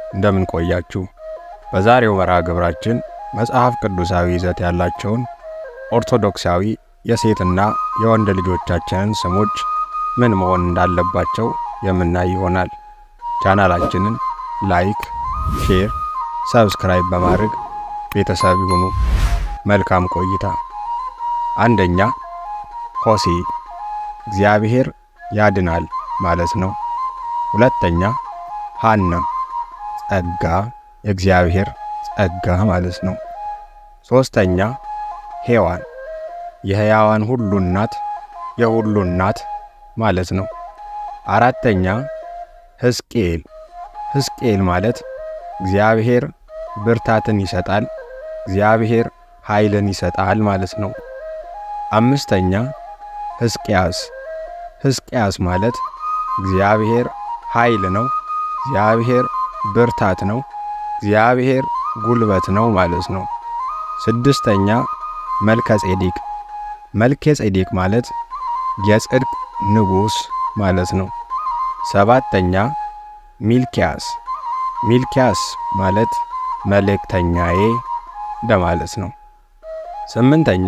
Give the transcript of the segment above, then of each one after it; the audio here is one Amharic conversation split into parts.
እንደምን ቆያችሁ? በዛሬው መርሃ ግብራችን መጽሐፍ ቅዱሳዊ ይዘት ያላቸውን ኦርቶዶክሳዊ የሴትና የወንድ ልጆቻችንን ስሞች ምን መሆን እንዳለባቸው የምናይ ይሆናል። ቻናላችንን ላይክ፣ ሼር፣ ሰብስክራይብ በማድረግ ቤተሰብ ይሁኑ። መልካም ቆይታ። አንደኛ ሆሴ፣ እግዚአብሔር ያድናል ማለት ነው። ሁለተኛ ሐና፣ ጸጋ፣ የእግዚአብሔር ጸጋ ማለት ነው። ሶስተኛ ሔዋን፣ የሕያዋን ሁሉ እናት፣ የሁሉ እናት ማለት ነው። አራተኛ ሕዝቅኤል፣ ሕዝቅኤል ማለት እግዚአብሔር ብርታትን ይሰጣል፣ እግዚአብሔር ኃይልን ይሰጣል ማለት ነው። አምስተኛ ሕዝቅያስ፣ ሕዝቅያስ ማለት እግዚአብሔር ኃይል ነው፣ እግዚአብሔር ብርታት ነው፣ እግዚአብሔር ጉልበት ነው ማለት ነው። ስድስተኛ መልከጼዴቅ፣ መልከጼዴቅ ማለት የጽድቅ ንጉሥ ማለት ነው። ሰባተኛ ሚልክያስ፣ ሚልክያስ ማለት መልእክተኛዬ እንደማለት ነው። ስምንተኛ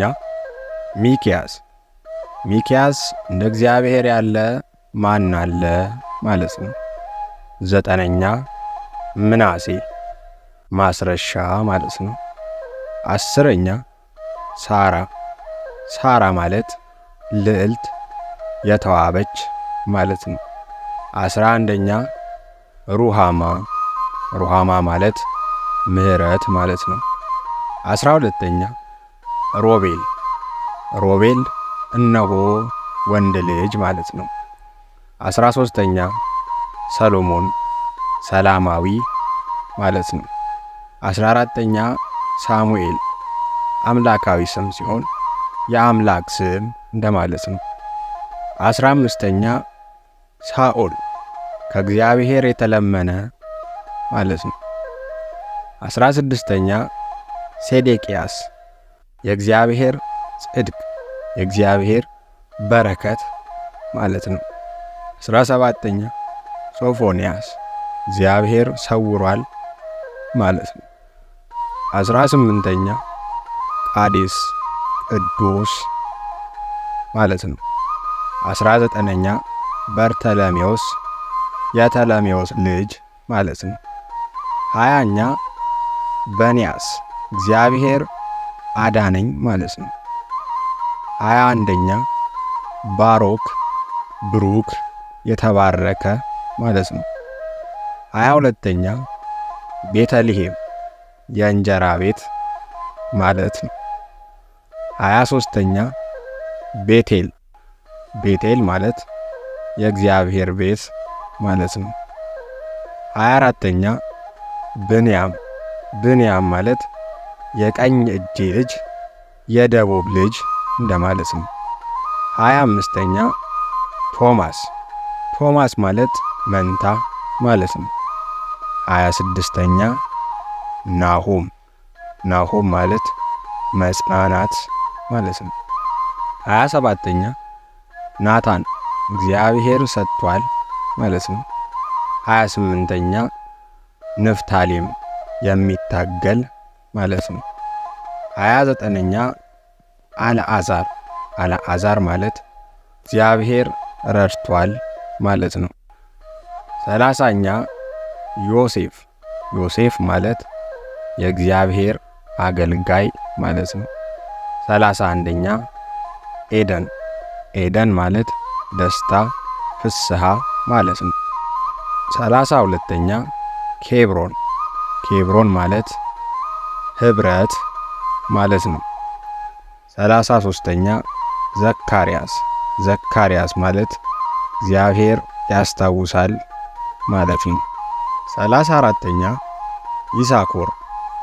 ሚክያስ፣ ሚክያስ እንደ እግዚአብሔር ያለ ማን አለ ማለት ነው። ዘጠነኛ ምናሴ፣ ማስረሻ ማለት ነው። አስረኛ ሳራ፣ ሳራ ማለት ልዕልት የተዋበች ማለት ነው። 11ኛ ሩሃማ፣ ሩሃማ ማለት ምሕረት ማለት ነው። 12ኛ ሮቤል፣ ሮቤል እነሆ ወንድ ልጅ ማለት ነው። 13ኛ ሰሎሞን፣ ሰላማዊ ማለት ነው። 14ኛ ሳሙኤል፣ አምላካዊ ስም ሲሆን የአምላክ ስም እንደማለት ነው። 15ኛ ሳኦል፣ ከእግዚአብሔር የተለመነ ማለት ነው። 16ኛ ሴዴቅያስ፣ የእግዚአብሔር ጽድቅ፣ የእግዚአብሔር በረከት ማለት ነው። 17ኛ ሶፎንያስ፣ እግዚአብሔር ሰውሯል ማለት ነው። 18ኛ ቃዴስ፣ ቅዱስ ማለት ነው። 19ኛ በርተለሜዎስ፣ የተለሜዎስ ልጅ ማለት ነው። 20ኛ በንያስ፣ እግዚአብሔር አዳነኝ ማለት ነው። 21ኛ ባሮክ፣ ብሩክ የተባረከ ማለት ነው። 22ኛ ቤተልሔም፣ የእንጀራ ቤት ማለት ነው። 23ኛ ቤቴል፣ ቤቴል ማለት የእግዚአብሔር ቤት ማለት ነው። 24ኛ ብንያም፣ ብንያም ማለት የቀኝ እጄ ልጅ፣ የደቡብ ልጅ እንደማለት ነው። 25ኛ ቶማስ፣ ቶማስ ማለት መንታ ማለት ነው። 26ኛ ናሆም፣ ናሆም ማለት መጽናናት ማለት ነው። 27ኛ ናታን፣ እግዚአብሔር ሰጥቷል ማለት ነው። 28ኛ ንፍታሌም፣ የሚታገል ማለት ነው። 29ኛ አልዓዛር፣ አልዓዛር ማለት እግዚአብሔር ረድቷል ማለት ነው። 30ኛ ዮሴፍ፣ ዮሴፍ ማለት የእግዚአብሔር አገልጋይ ማለት ነው። 31ኛ ኤደን፣ ኤደን ማለት ደስታ፣ ፍስሐ ማለት ነው። 32ኛ ኬብሮን፣ ኬብሮን ማለት ኅብረት ማለት ነው። 33ኛ ዘካርያስ፣ ዘካርያስ ማለት እግዚአብሔር ያስታውሳል ማለት ነው። 34ኛ ይሳኮር፣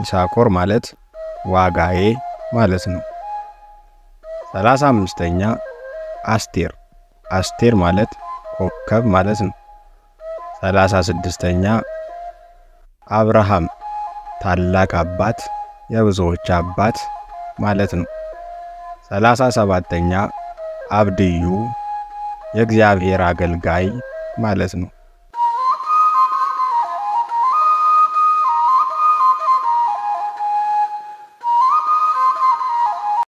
ይሳኮር ማለት ዋጋዬ ማለት ነው። 35ኛ አስቴር፣ አስቴር ማለት ኮከብ ማለት ነው። 36ኛ አብርሃም፣ ታላቅ አባት፣ የብዙዎች አባት ማለት ነው። 37ኛ አብድዩ፣ የእግዚአብሔር አገልጋይ ማለት ነው።